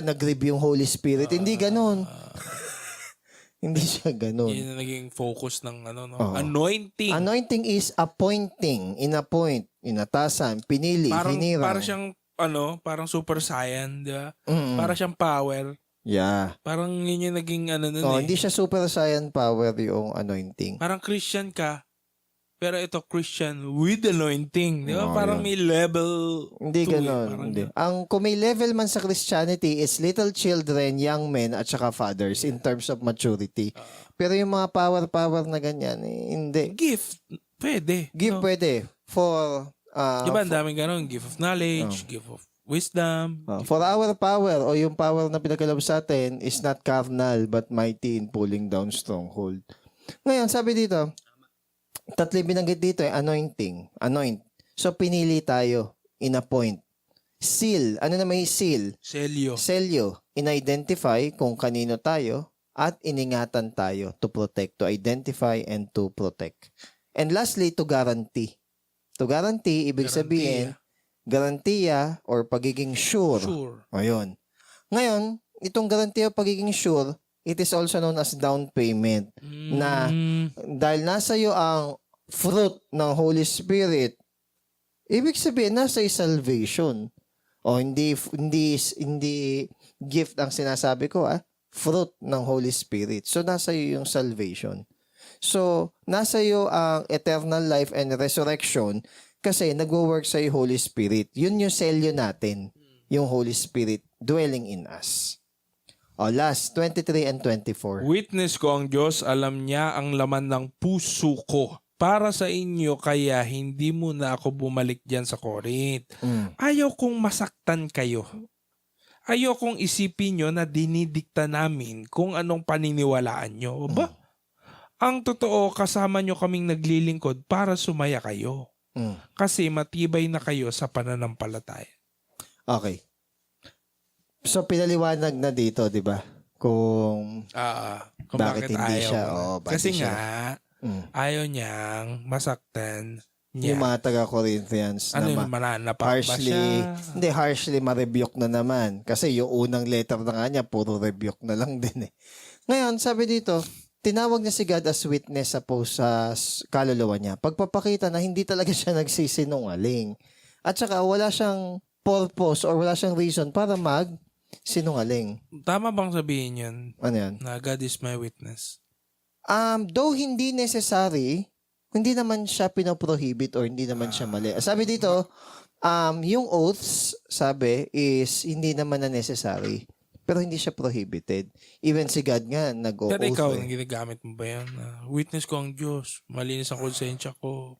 nag-grieve yung Holy Spirit. Hindi ganun. Hindi siya ganun. Yun ang naging focus ng anointing. Anointing is appointing, in-appoint. inatasan, pinili, Parang hinirang. siyang parang super saiyan, di ba? Mm-mm. Para siyang power. Yeah. Parang yun yung naging nun Hindi siya super saiyan power yung anointing. Parang Christian ka, pero ito Christian with anointing. Di ba? Parang Yun. may level Hindi 2 ganon. Parang Hindi. Kung may level man sa Christianity is little children, young men, at saka fathers in terms of maturity. Pero yung mga power na ganyan, hindi. Gift, pwede. Give pwede for Di ba ang daming ganon? Gift of knowledge, gift of wisdom. for our power o yung power na pinagkaloob sa atin is not carnal but mighty in pulling down stronghold. Ngayon, sabi dito, tatlo yung binanggit dito anointing. Anoint. So, pinili tayo. In-appoint. Seal. Ano na may seal? Selyo. Selyo. In-identify kung kanino tayo at iningatan tayo to protect, to identify and to protect. And lastly, to guarantee. To guarantee, ibig sabihin, garantiya or pagiging sure. O yun. Ngayon, itong garantiya o pagiging sure, it is also known as down payment. Na dahil nasa iyo ang fruit ng Holy Spirit, ibig sabihin nasa iyo salvation. O hindi gift ang sinasabi ko, fruit ng Holy Spirit. So nasa iyo yung salvation. So nasa iyo ang eternal life and resurrection kasi nagwo-work sa iyo Holy Spirit. Yun yung selyo natin, yung Holy Spirit dwelling in us. Last, 23 and 24. Witness ko ang Diyos, alam niya ang laman ng puso ko. Para sa inyo, kaya hindi mo na ako bumalik dyan sa Corinth. Ayaw kong masaktan kayo. Ayaw kong isipin nyo na dinidikta namin kung anong paniniwalaan nyo. Ba? Ang totoo, kasama nyo kaming naglilingkod para sumaya kayo. Kasi matibay na kayo sa pananampalataya. Okay. So, pinaliwanag na dito, di ba? Kung bakit hindi ayaw siya. mo. Bakit Kasi siya, ayaw niyang masaktan niya. yung mga taga-Corinthians Ano na yung mananapa ba harshly, siya? hindi, harshly ma-rebuke na naman. Kasi yung unang letter na nga niya, puro rebuke na lang din eh. Ngayon, sabi dito, tinawag niya si God as witness sa kaluluwa niya. Pagpapakita na hindi talaga siya nagsisinungaling. At saka wala siyang purpose or wala siyang reason para sinungaling. Tama bang sabihin yun? Ano yan? Na God is my witness. Though hindi necessary, hindi naman siya pinoprohibit or hindi naman siya mali. Sabi dito, yung oaths, sabi, is hindi naman na necessary. Pero hindi siya prohibited. Even si God nga, nag-o-oath. Pero ikaw, ginagamit mo ba yan? Witness ko ang Diyos. Malinis ang konsensya ko.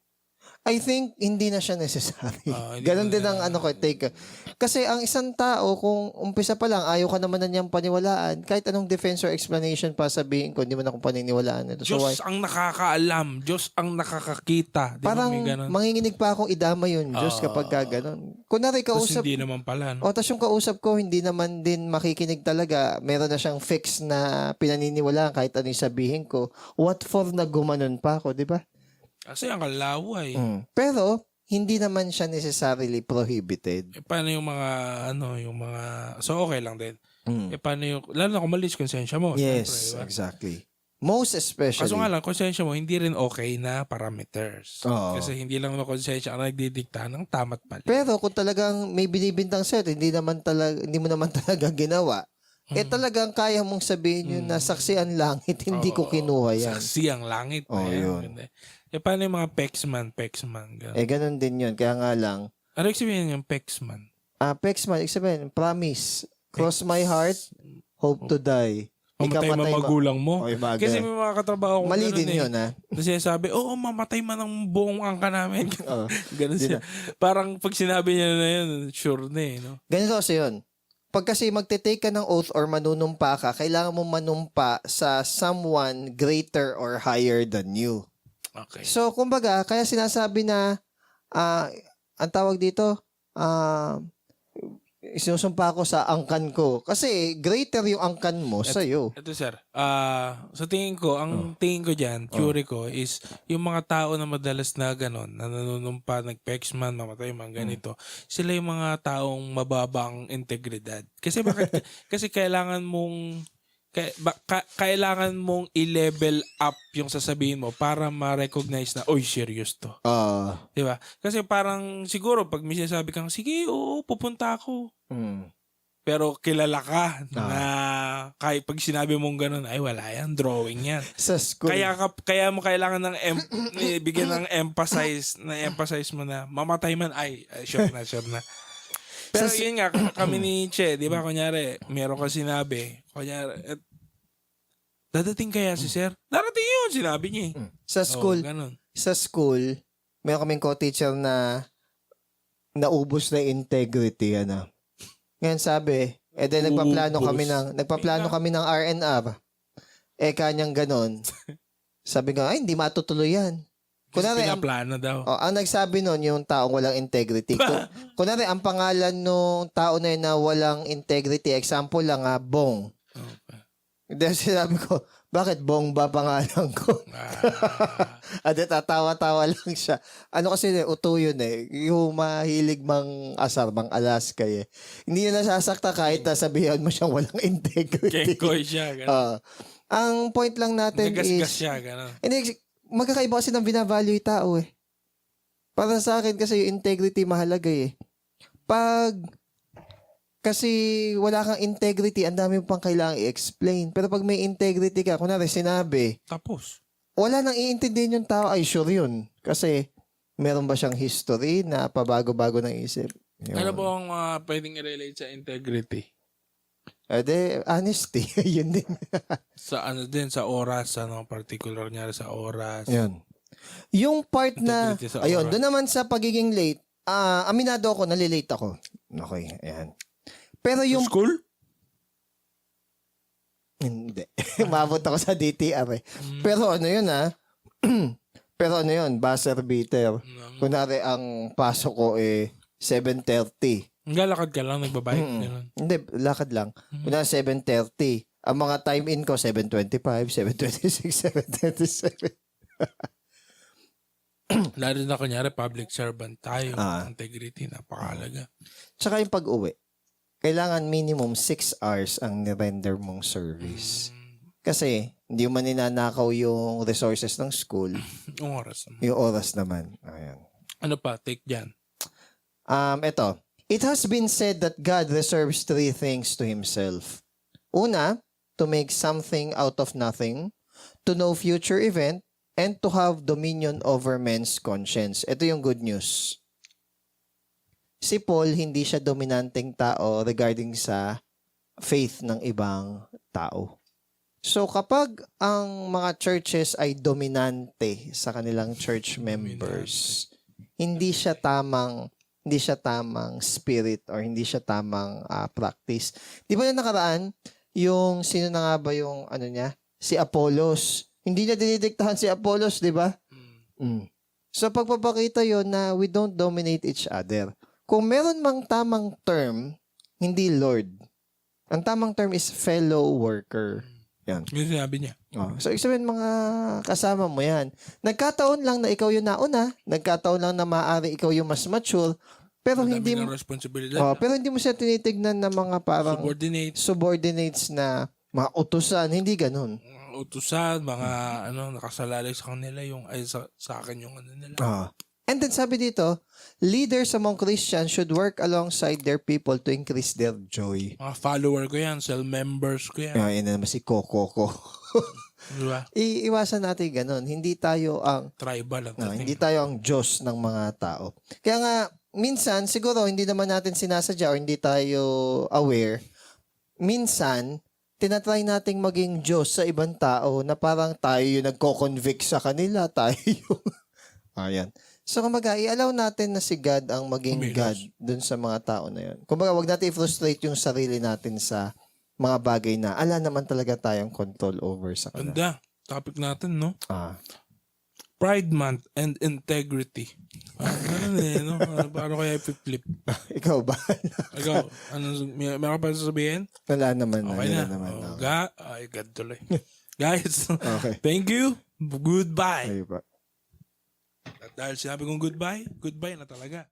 I think hindi na siya necessary. Ganon din ang take. Kasi ang isang tao, kung umpisa pa lang, ayaw ka naman na niyang paniwalaan, kahit anong defense or explanation pa sabihin ko, hindi mo na akong paniniwalaan. Diyos ang nakakaalam. Diyos ang nakakakita. Di parang ba manginginig pa akong idama yun, Diyos, kapag ganon. Kunwari kausap. Tapos hindi naman pala. No? Tapos yung kausap ko, hindi naman din makikinig talaga. Meron na siyang fix na pinaniniwalaan kahit ano yung sabihin ko. What for na gumanon pa ako, di ba? Kasi ang kalaway. Pero, hindi naman siya necessarily prohibited. Paano yung mga, so okay lang din. Paano yung, lalo na kung malis konsensya mo. Yes, siyempre, diba? exactly. Most especially. Kaso nga lang, konsensya mo, hindi rin okay na parameters. Oo. Kasi hindi lang na konsensya ang nagdidikta ng tama't mali. Pero kung talagang may binibintang set, hindi mo naman talaga ginawa, talagang kaya mong sabihin yun na saksi ang langit, hindi ko kinuha yan. Saksi ang langit. Yun. Paano yung mga pexman? Ganun. Ganun din yun. Kaya nga lang. Ano yung sabihin yung pexman? Pexman, sabihin, promise, cross my heart, hope to die. Mamatay mga magulang mo. Kasi may mga katrabaho ko mali din yun, ha? Na sinasabi, mamatay man ang buong angka namin. Ganun siya. Parang pag sinabi niya na yun, sure na eh. No? Ganito kasi yun. Pag kasi magte-take ka ng oath or manunumpa ka, kailangan mo manumpa sa someone greater or higher than you. Okay. So, kumbaga, kaya sinasabi na, ang tawag dito, sinusumpa ko sa angkan ko. Kasi greater yung angkan mo sa'yo. Ito sir, sa tingin ko, tingin ko dyan, theory ko, is yung mga tao na madalas na gano'n, na nanunumpa, nag-pexman, mamatay, mga ganito, sila yung mga taong mababa ang integridad. Kasi bakit? Kasi kailangan mong kailangan mong i-level up yung sasabihin mo para ma-recognize na, oy, serious to. Di ba? Kasi parang siguro pag may sinasabi kang, sige, oo, pupunta ako. Pero kilala ka na kahit pag sinabi mong ganun, ay wala yan, drawing yan. Sa school. Kaya mo kailangan ng bigyan ng emphasize mo na mamatay man, ay sure na. Pero yun nga, kami ni Che, di ba, kunyari, meron ka sinabi, kunyari, dadating kaya si sir? Darating yun, sinabi niya eh. Sa school, meron kaming co-teacher na naubos na integrity, Ngayon sabi, then nagpaplano kami ng R&R. Kanyang ganon. Sabi nga, ay, hindi matutuloy yan. Kunwari, pinaplano daw. ang nagsabi nun, yung taong walang integrity. Kunwari, ang pangalan nung tao na yun na walang integrity, example lang Bong. Okay. Then sinabi ko, bakit Bong ba pangalan ko? Tatawa-tawa lang siya. Ano kasi uto yun yung mahilig mang asar, mang Alaska Hindi niya nasasakta kahit sabihan mo siyang walang integrity. Kekoy siya. Ang point lang natin Nagasgas siya, gano'n. Magkakaiba kasi ng binavalue yung tao Para sa akin kasi yung integrity mahalaga kasi wala kang integrity, ang dami mo pang kailangang i-explain. Pero pag may integrity ka, kunwari sinabi, tapos, wala nang iintindihin yung tao, ay sure yun. Kasi meron ba siyang history na pabago-bago ng isip? ano ba ang pwedeng i-relate sa integrity? Honesty. Yun din. Sa oras, particular niya sa oras. Yun. Yung part na, Integrity sa ayun, oras. doon naman sa pagiging late, aminado ako, nalilate ako. Okay, ayan. Pero yung... School? Hindi. Mabot ako sa DTR Pero ano yun Pero ano yun, buzzer beater. Kunwari ang pasok ko 7:30. Galakad ka lang, nagbabike. Hindi, lakad lang. Kunwari 7:30. Ang mga time in ko, 7:25, 7:26, 7:27. Lalo na kunyari, public servant tayo. Integrity, napakalaga. Tsaka yung pag-uwi. Kailangan minimum 6 hours ang nirender mong service. Kasi, hindi mo ninanakaw yung resources ng school. Yung oras naman. Yung oras naman. Ayan. Ano pa? Take dyan. Ito. It has been said that God reserves 3 things to Himself. Una, to make something out of nothing, to know future event, and to have dominion over men's conscience. Ito yung good news. Si Paul, hindi siya dominanteng tao regarding sa faith ng ibang tao. So kapag ang mga churches ay dominante sa kanilang church members, hindi siya tamang spirit or hindi siya tamang practice. Di ba na nakaraan, yung sino na nga ba yung si Apollos. Hindi niya dinidiktahan si Apollos, di ba? So pagpapakita yon na we don't dominate each other. Kung meron mang tamang term, hindi Lord. Ang tamang term is fellow worker. Yan. Yung sinabi niya. So, ibig sabihin, mga kasama mo yan. Nagkataon lang na ikaw yung nauna. Nagkataon lang na maaari ikaw yung mas mature. Pero hindi mo responsibilidad. Pero hindi mo siya tinitignan na mga parang subordinates na mga utusan. Hindi ganun. Utusan, mga nakasalalay sa kanila yung sa akin yung nila. And then sabi dito, leaders among Christians should work alongside their people to increase their joy. Mga follower ko yan, cell members ko yan. Yan naman si Coco. Diba? Iiwasan natin ganun. Hindi tayo ang tribal. hindi tayo ang Diyos ng mga tao. Kaya nga, minsan, siguro hindi naman natin sinasadya o hindi tayo aware. Minsan, tinatry nating maging Diyos sa ibang tao na parang tayo yung nagko-convict sa kanila. Tayo yung... Ayan. So, kumbaga, i-allow natin na si God ang maging God dun sa mga tao na yun. Kumbaga, wag natin i-frustrate yung sarili natin sa mga bagay na ala naman talaga tayong control over sa kanila. Ganda. Topic natin, no? Pride Month and Integrity. Ganun paano kaya i-flip? Ikaw ba? Ikaw, meron pa sasabihin? Wala naman. Okay na. God tuloy. Guys, thank you. Goodbye. Ayun ba? At dahil sinabi kong goodbye na talaga.